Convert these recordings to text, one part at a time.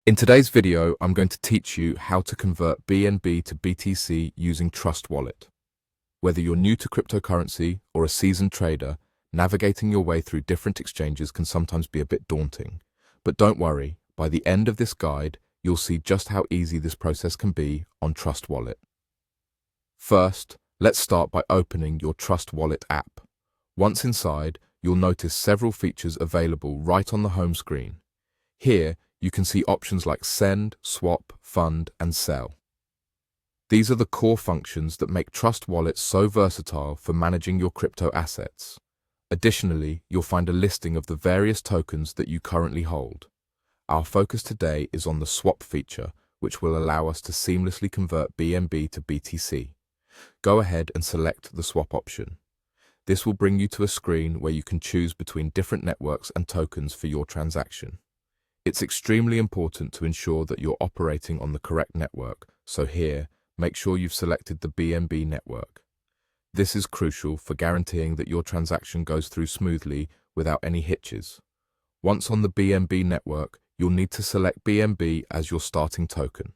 In today's video, I'm going to teach you how to convert BNB to BTC using Trust Wallet. Whether you're new to cryptocurrency or a seasoned trader, navigating your way through different exchanges can sometimes be a bit daunting. But don't worry, by the end of this guide, you'll see just how easy this process can be on Trust Wallet. First, let's start by opening your Trust Wallet app. Once inside, you'll notice several features available right on the home screen. Here, you can see options like send, swap, fund, and sell. These are the core functions that make Trust Wallet so versatile for managing your crypto assets. Additionally, you'll find a listing of the various tokens that you currently hold. Our focus today is on the swap feature, which will allow us to seamlessly convert BNB to BTC. Go ahead and select the swap option. This will bring you to a screen where you can choose between different networks and tokens for your transaction. It's extremely important to ensure that you're operating on the correct network, so here, make sure you've selected the BNB network. This is crucial for guaranteeing that your transaction goes through smoothly without any hitches. Once on the BNB network, you'll need to select BNB as your starting token.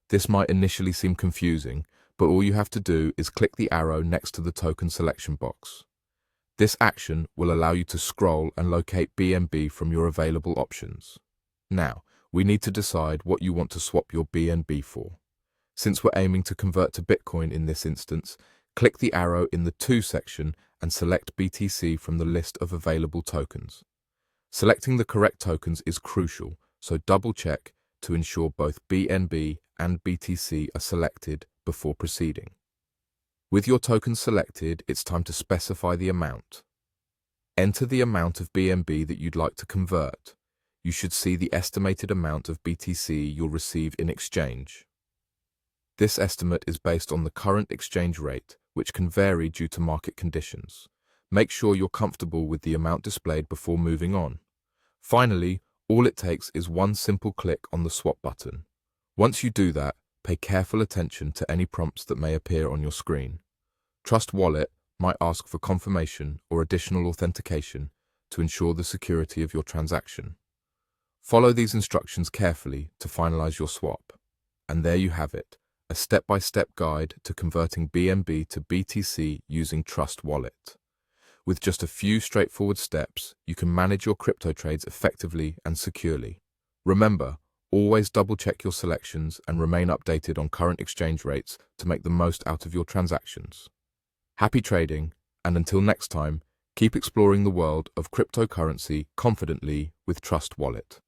This might initially seem confusing, but all you have to do is click the arrow next to the token selection box. This action will allow you to scroll and locate BNB from your available options. Now, we need to decide what you want to swap your BNB for. Since we're aiming to convert to Bitcoin in this instance, click the arrow in the To section and select BTC from the list of available tokens. Selecting the correct tokens is crucial, so double-check to ensure both BNB and BTC are selected before proceeding. With your tokens selected, it's time to specify the amount. Enter the amount of BNB that you'd like to convert. You should see the estimated amount of BTC you'll receive in exchange. This estimate is based on the current exchange rate, which can vary due to market conditions. Make sure you're comfortable with the amount displayed before moving on. Finally, all it takes is one simple click on the swap button. Once you do that, pay careful attention to any prompts that may appear on your screen. Trust Wallet might ask for confirmation or additional authentication to ensure the security of your transaction. Follow these instructions carefully to finalize your swap. And there you have it, a step-by-step guide to converting BNB to BTC using Trust Wallet. With just a few straightforward steps, you can manage your crypto trades effectively and securely. Remember, always double-check your selections and remain updated on current exchange rates to make the most out of your transactions. Happy trading, and until next time, keep exploring the world of cryptocurrency confidently with Trust Wallet.